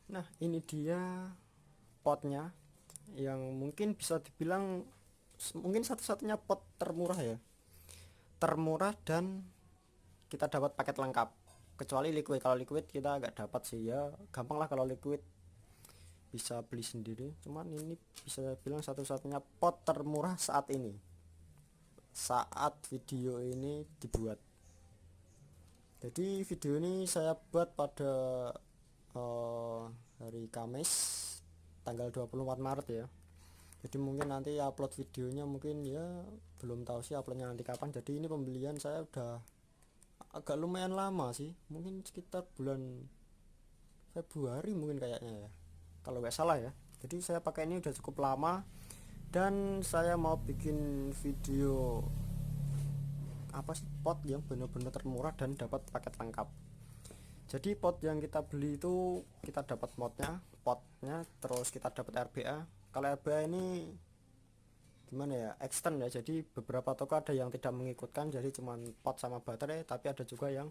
Nah, ini dia potnya yang mungkin bisa dibilang mungkin satu-satunya pot termurah ya. Termurah dan kita dapat paket lengkap. Kecuali liquid. Kalau liquid kita agak dapat sih ya. Gampang lah kalau liquid bisa beli sendiri. Cuman ini bisa bilang satu-satunya pot termurah saat ini. Saat video ini dibuat. Jadi video ini saya buat pada eh, hari Kamis tanggal 24 Maret ya. Jadi mungkin nanti upload videonya mungkin ya belum tahu sih uploadnya nanti kapan. Jadi ini pembelian saya udah agak lumayan lama sih, mungkin sekitar bulan Februari mungkin kayaknya ya, kalau nggak salah ya. Jadi saya pakai ini udah cukup lama dan saya mau bikin video apa sih, pot yang benar-benar termurah dan dapat paket lengkap. Jadi pot yang kita beli itu kita dapat potnya, terus kita dapat RBA. Kalau RBA ini gimana ya, extend ya, jadi beberapa toko ada yang tidak mengikutkan, jadi cuman pot sama baterai, tapi ada juga yang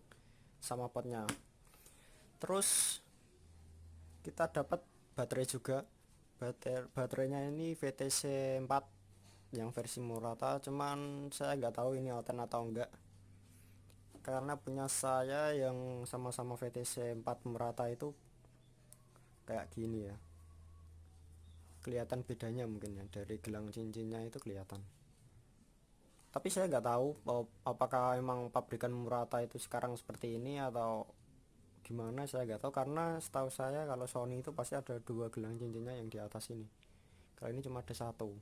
sama potnya. Terus kita dapat baterai juga. Baterainya ini VTC 4 yang versi Murata, cuman saya nggak tahu ini Alten atau enggak, karena punya saya yang sama-sama VTC 4 Murata itu kayak gini ya, kelihatan bedanya mungkin ya, dari gelang cincinnya itu kelihatan. Tapi saya nggak tahu apakah emang pabrikan Murata itu sekarang seperti ini atau gimana, saya nggak tahu, karena setahu saya kalau Sony itu pasti ada dua gelang cincinnya yang di atas ini. Kalau ini cuma ada satu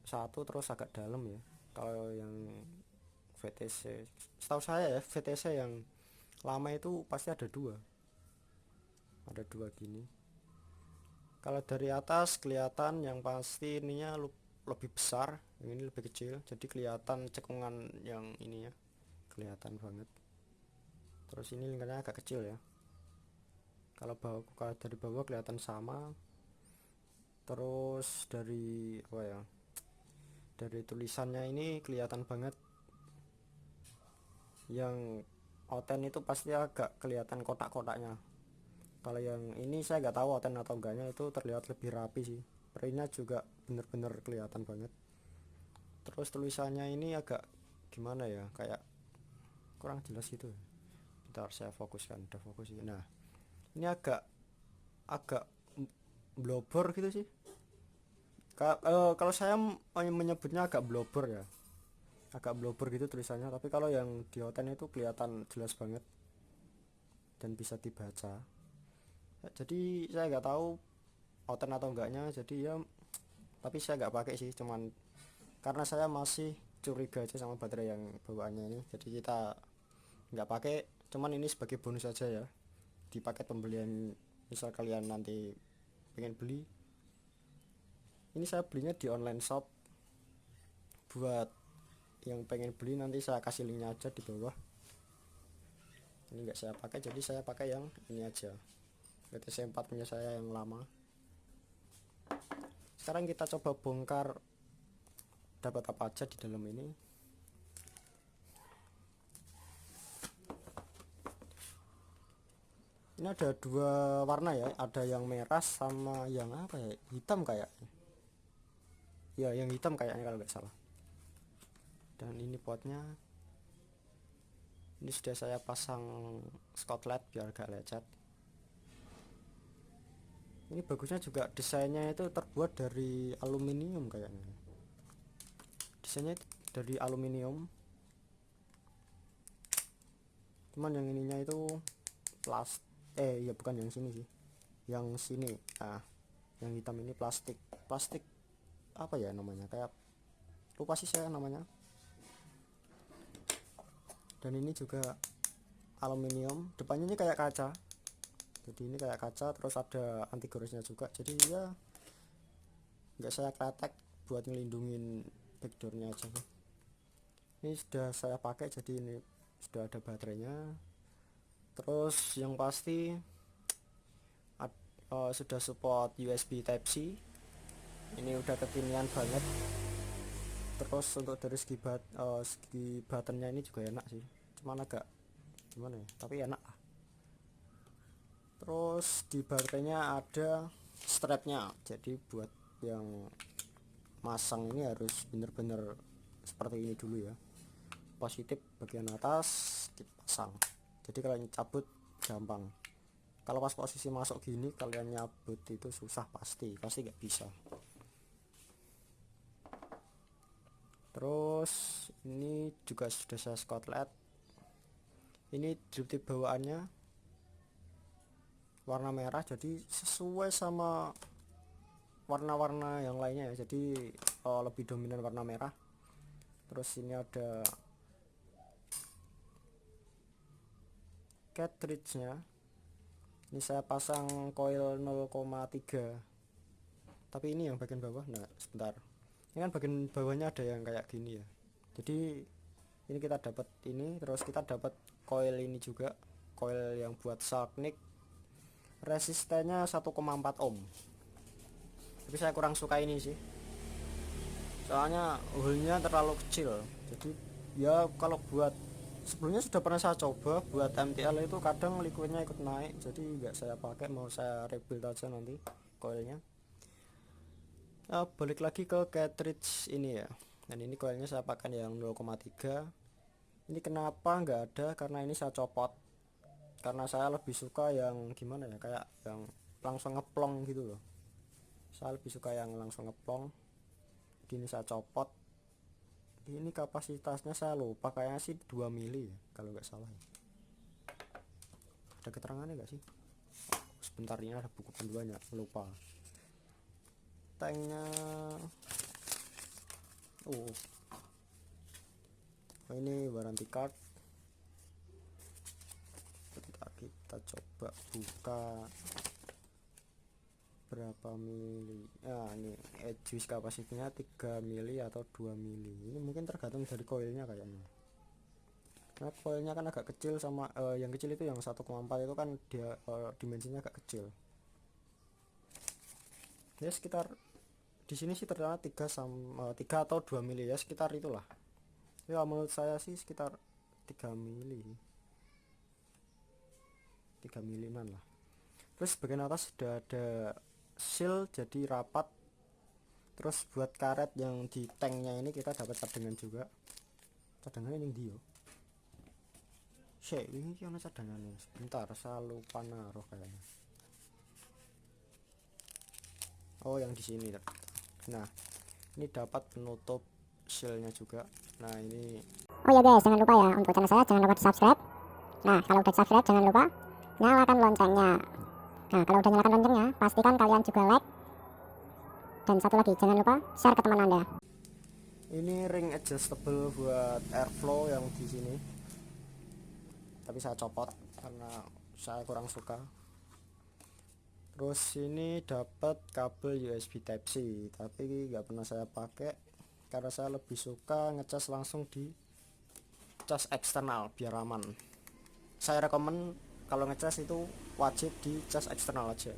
satu terus agak dalam ya. Kalau yang VTC, setahu saya ya, VTC yang lama itu pasti ada dua gini. Kalau dari atas kelihatan yang pasti ininya lebih besar, yang ini lebih kecil, jadi kelihatan cekungan yang ini ya, kelihatan banget. Terus ini lingkarnya agak kecil ya. Kalau dari bawah kelihatan sama. Terus dari apa ya, dari tulisannya ini kelihatan banget. Yang Oten itu pasti agak kelihatan kotak-kotaknya. Kalau yang ini saya nggak tahu Oten atau enggaknya, itu terlihat lebih rapi sih. Printnya juga bener-bener kelihatan banget. Terus tulisannya ini agak gimana ya, kayak kurang jelas gitu. Bentar saya fokuskan, udah fokus sih. Nah, ini agak agak blobor gitu sih. Kalau saya menyebutnya agak blobor ya, agak blobor gitu tulisannya. Tapi kalau yang di Oten itu kelihatan jelas banget dan bisa dibaca. Jadi saya nggak tahu Oten atau enggaknya, jadi ya, tapi saya nggak pakai sih, cuman karena saya masih curiga aja sama baterai yang bawaannya ini, jadi kita nggak pakai. Cuman ini sebagai bonus aja ya, di paket pembelian, misal kalian nanti pengen beli. Ini saya belinya di online shop. Buat yang pengen beli nanti saya kasih linknya aja di bawah. Ini nggak saya pakai, jadi saya pakai yang ini aja, VTC 4 punya saya yang lama. Sekarang kita coba bongkar dapat apa aja di dalam ini. Ini ada dua warna ya, ada yang merah sama yang apa ya, hitam kayaknya. Ya, yang hitam kayaknya kalau nggak salah. Dan ini potnya. Ini sudah saya pasang skotlet biar gak lecet. Ini bagusnya juga desainnya itu terbuat dari aluminium kayaknya. Desainnya dari aluminium. Cuman yang ininya itu plastik. Ya bukan yang sini sih. Yang sini. Nah, yang hitam ini plastik. Plastik apa ya namanya? Kayak lupa sih saya namanya. Dan ini juga aluminium. Depannya ini kayak kaca. Jadi ini kayak kaca, terus ada anti goresnya juga. Jadi ya nggak saya kretek buat ngelindungin backdoornya aja. Ini sudah saya pakai, jadi ini sudah ada baterainya. Terus yang pasti sudah support USB Type C. Ini udah kekinian banget. Terus untuk dari segi buttonnya ini juga enak sih, cuman agak gimana ya, tapi enak lah. Terus di baterainya ada strapnya, jadi buat yang masang ini harus bener-bener seperti ini dulu ya. Positif bagian atas dipasang, jadi kalau cabut gampang. Kalau pas posisi masuk gini kalian nyabut itu susah, pasti nggak bisa. Terus ini juga sudah saya skotlet. Ini drip tip bawaannya warna merah, jadi sesuai sama warna-warna yang lainnya ya, jadi lebih dominan warna merah. Terus ini ada cartridge-nya. Ini saya pasang coil 0,3, tapi ini yang bagian bawah. Nah sebentar, ini kan bagian bawahnya ada yang kayak gini ya, jadi ini kita dapat ini, terus kita dapat coil ini juga, coil yang buat Sharknik, resistennya 1,4 ohm. Tapi saya kurang suka ini sih, soalnya hole-nya terlalu kecil. Jadi ya kalau buat sebelumnya sudah pernah saya coba buat MTL itu kadang liquidnya ikut naik, jadi nggak saya pakai, mau saya rebuild aja nanti coilnya. Balik lagi ke cartridge ini ya, dan ini coilnya saya pakai yang 0,3. Ini kenapa nggak ada, karena ini saya copot, karena saya lebih suka yang gimana ya, kayak yang langsung ngeplong gitu loh. Saya lebih suka yang langsung ngeplong. Ini saya copot. Ini kapasitasnya saya lupa, kayaknya sih 2 mili ya kalau nggak salah ya. Ada keterangannya nggak sih? Sebentar, ini ada buku panduannya, lupa. Tanknya ini warranty card. Kita coba buka berapa mili. Ini juice kapasitasnya 3 mili atau 2 mili. Ini mungkin tergantung dari coilnya kayaknya, karena coilnya kan agak kecil, sama yang kecil itu yang 1,4 itu kan dia dimensinya agak kecil ya. Sekitar di sini sih ternyata 3 atau 2 mili ya, sekitar itulah ya, menurut saya sih sekitar 3 mili, 3 milian lah. Terus bagian atas sudah ada seal jadi rapat. Terus buat karet yang di tanknya ini kita dapat cadangan juga. Cadangannya ini dia. Ini ada cadangannya. Sebentar, saya lupa naruh kayaknya. Oh, yang di sini. Nah, ini dapat penutup sealnya juga. Nah, ini. Oh ya guys, jangan lupa ya untuk channel saya, jangan lupa di subscribe. Nah, kalau udah subscribe jangan lupa nyalakan loncengnya. Nah, kalau udah nyalakan loncengnya, pastikan kalian juga like. Dan satu lagi, jangan lupa share ke teman Anda. Ini ring adjustable buat airflow yang di sini. Tapi saya copot karena saya kurang suka. Terus ini dapat kabel USB Type C, tapi nggak pernah saya pakai karena saya lebih suka ngecas langsung di cas eksternal biar aman. Saya rekomen kalau ngecas itu wajib di cas eksternal aja.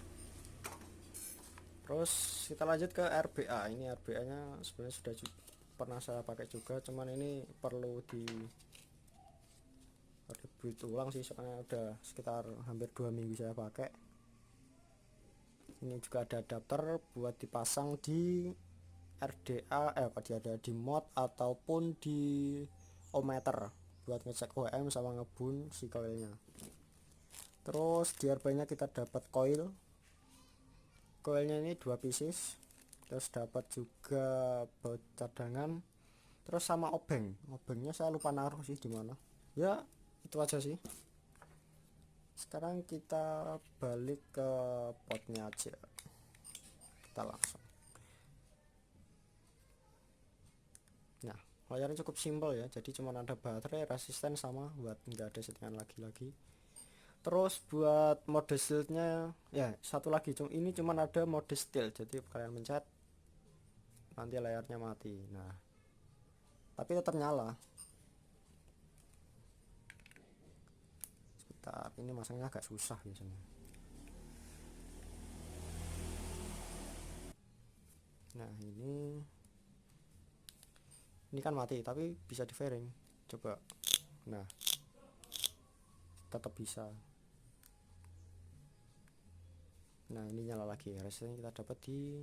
Terus kita lanjut ke RBA. Ini RBA nya sebenarnya sudah pernah saya pakai juga, cuman ini perlu di rebuild ulang sih, soalnya udah sekitar hampir 2 minggu saya pakai. Ini juga ada adapter buat dipasang di RDA, dia ada di mod ataupun di ohmmeter buat ngecek OM sama ngebun si coilnya. Terus di RBA nya kita dapat coilnya ini 2 pieces. Terus dapat juga baut cadangan, terus sama obengnya saya lupa naruh sih di mana ya. Itu aja sih. Sekarang kita balik ke potnya aja, kita langsung. Nah, layarnya cukup simpel ya, jadi cuma ada baterai, resisten, sama buat nggak ada settingan lagi. Terus buat mode shieldnya ya satu lagi, ini cuma ada mode still, jadi kalian mencet nanti layarnya mati. Nah, tapi tetap nyala. Sebentar, ini masangnya agak susah biasanya. Nah, ini kan mati tapi bisa di fairing, coba. Nah, tetap bisa. Nah ini nyala lagi, resistnya kita dapat di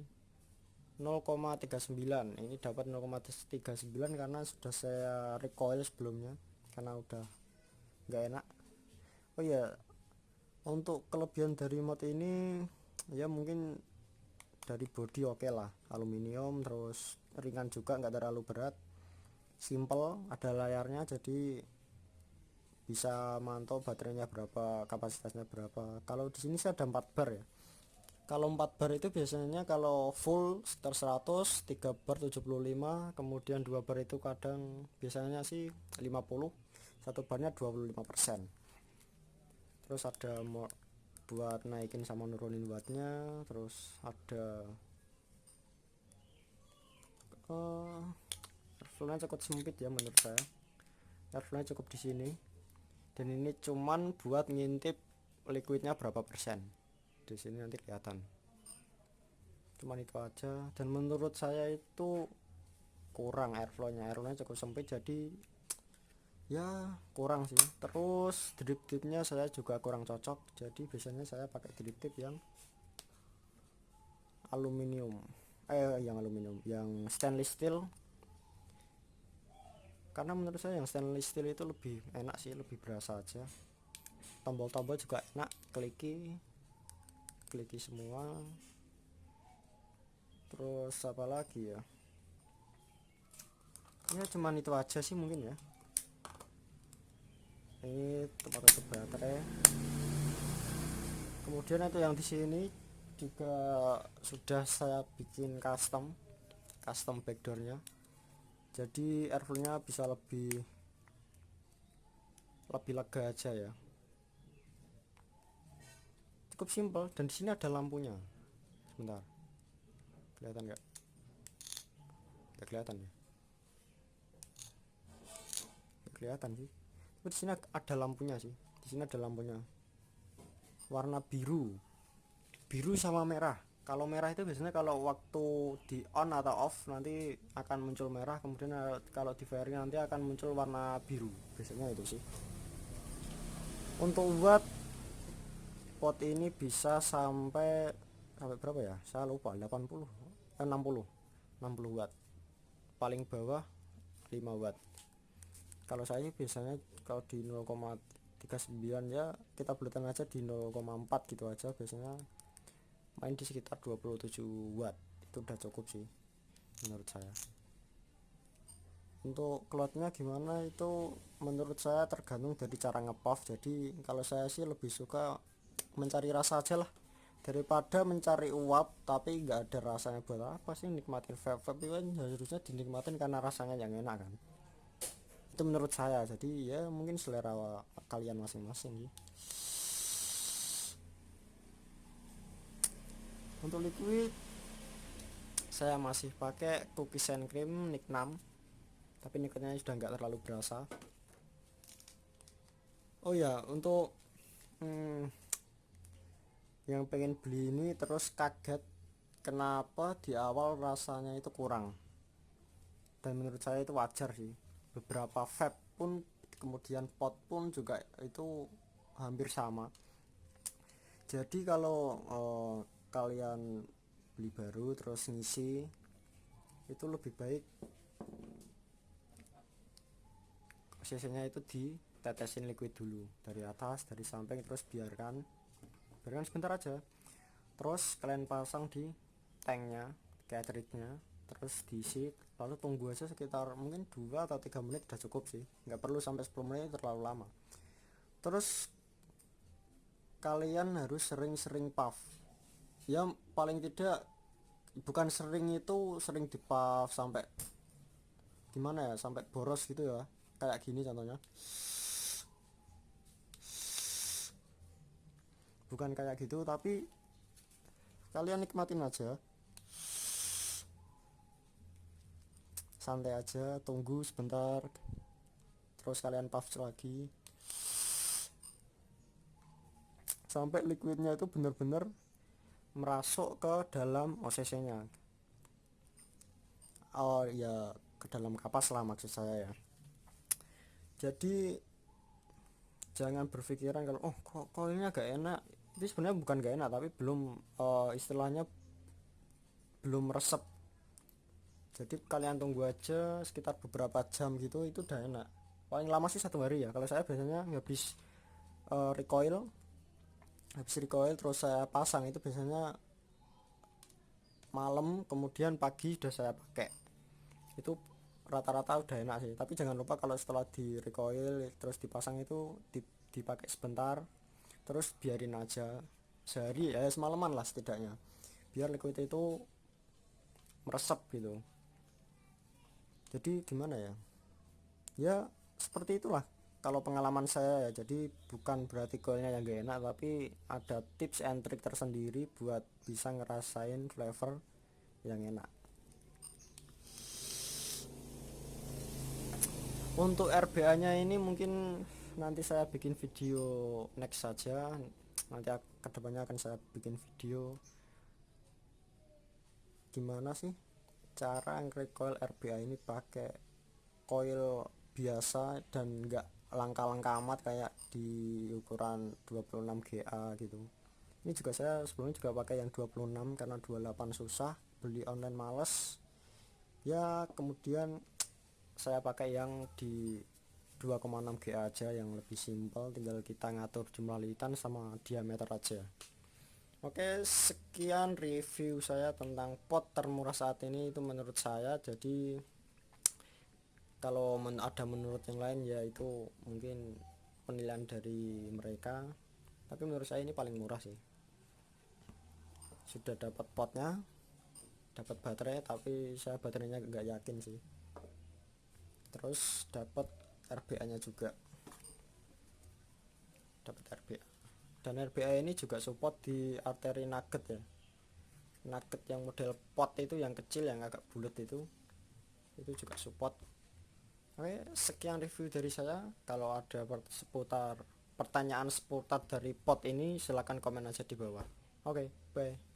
0,39. Ini dapat 0,39 karena sudah saya recoil sebelumnya karena udah nggak enak. Oh ya, untuk kelebihan dari mod ini ya mungkin dari body oke lah, aluminium, terus ringan juga, nggak terlalu berat, simple, ada layarnya jadi bisa mantau baterainya berapa, kapasitasnya berapa. Kalau di sini saya ada 4 bar ya. Kalau 4 bar itu biasanya kalau full sekitar 100, 3 bar 75, kemudian 2 bar itu kadang biasanya sih 50, 1 barnya 25%. Terus ada buat naikin sama nurunin wattnya, terus ada airflow-nya cukup sempit ya menurut saya. Airflow-nya cukup di sini. Dan ini cuman buat ngintip liquidnya berapa persen. Di sini nanti kelihatan. Cuman itu aja, dan menurut saya itu kurang airflow-nya cukup sempit, jadi ya kurang sih. Terus drip tip-nya saya juga kurang cocok, jadi biasanya saya pakai drip tip yang aluminium, yang stainless steel, karena menurut saya yang stainless steel itu lebih enak sih, lebih berasa aja. Tombol-tombol juga enak, kliki semua. Terus apa lagi ya, ya cuman itu aja sih mungkin ya. Ini tempat untuk baterai. Kemudian itu yang di sini juga sudah saya bikin custom backdoornya, jadi airflow-nya bisa lebih lega aja ya, cukup simple. Dan di sini ada lampunya, sebentar, kelihatan nggak? Nggak kelihatan ya, nggak kelihatan sih. Tapi di sini ada lampunya sih, di sini ada lampunya warna biru sama merah. Kalau merah itu biasanya kalau waktu di on atau off nanti akan muncul merah, kemudian kalau di firing nanti akan muncul warna biru, biasanya itu sih. Untuk watt pot ini bisa sampai berapa ya, saya lupa, 80 60 watt, paling bawah 5 watt. Kalau saya biasanya kalau di 0,39 ya kita buletan aja di 0,4 gitu aja, biasanya main di sekitar 27 watt itu udah cukup sih menurut saya. Untuk cloudnya gimana itu menurut saya tergantung dari cara ngepuff. Jadi kalau saya sih lebih suka mencari rasa aja lah, daripada mencari uap tapi nggak ada rasanya. Buat apa sih nikmatin vape itu kan harusnya dinikmatin karena rasanya yang enak kan, itu menurut saya. Jadi ya mungkin selera kalian masing-masing sih. Untuk liquid saya masih pakai cookies and cream Nick 6, tapi nicknya sudah nggak terlalu berasa. Oh ya, untuk yang pengen beli ini terus kaget kenapa di awal rasanya itu kurang, dan menurut saya itu wajar sih. Beberapa vape pun kemudian pot pun juga itu hampir sama. Jadi kalau kalian beli baru terus ngisi, itu lebih baik cc-nya itu ditetesin liquid dulu dari atas, dari samping, terus biarkan sebentar aja, terus kalian pasang di tanknya, cartridge-nya, terus diisi, lalu tunggu aja sekitar mungkin 2 atau 3 menit udah cukup sih, nggak perlu sampai 10 menit, terlalu lama. Terus kalian harus sering-sering puff ya, paling tidak bukan sering itu sering di puff sampai gimana ya, sampai boros gitu ya, kayak gini contohnya, bukan kayak gitu, tapi kalian nikmatin aja, santai aja, tunggu sebentar, terus kalian puff lagi sampai liquidnya itu benar-benar merasuk ke dalam OCC-nya. Oh ya, ke dalam kapas lah maksud saya ya. Jadi jangan berpikiran kalau oh kok ini agak enak, Itu sebenarnya bukan gak enak, tapi belum istilahnya belum resep. Jadi kalian tunggu aja sekitar beberapa jam gitu, itu udah enak. Paling lama sih 1 hari ya. Kalau saya biasanya recoil habis recoil terus saya pasang itu biasanya malam, kemudian pagi udah saya pakai. Itu rata-rata udah enak sih. Tapi jangan lupa kalau setelah di recoil terus dipasang itu dipakai sebentar, terus biarin aja sehari ya, semalaman lah setidaknya, biar liquid itu meresap gitu. Jadi gimana ya, ya seperti itulah kalau pengalaman saya ya. Jadi bukan berarti coilnya yang gak enak, tapi ada tips and trick tersendiri buat bisa ngerasain flavor yang enak. Untuk RBA nya ini mungkin nanti saya bikin video next saja. Nanti kedepannya akan saya bikin video gimana sih cara nge-recoil RBA ini pakai coil biasa dan enggak langka-langka amat kayak di ukuran 26 GA gitu. Ini juga saya sebelumnya juga pakai yang 26 karena 28 susah, beli online males ya. Kemudian saya pakai yang di 2,6 GA aja yang lebih simpel, tinggal kita ngatur jumlah lilitan sama diameter aja. Oke, sekian review saya tentang pot termurah saat ini, itu menurut saya. Jadi kalau ada menurut yang lain ya itu mungkin penilaian dari mereka, tapi menurut saya ini paling murah sih. Sudah dapat potnya, dapat baterai, tapi saya baterainya nggak yakin sih. Terus dapat RBA nya juga, dapat RBA, dan RBA ini juga support di arteri nugget ya. Nugget yang model pot itu, yang kecil yang agak bulat itu juga support. Oke, sekian review dari saya. Kalau ada pertanyaan seputar dari pot ini silahkan komen aja di bawah. Oke, bye.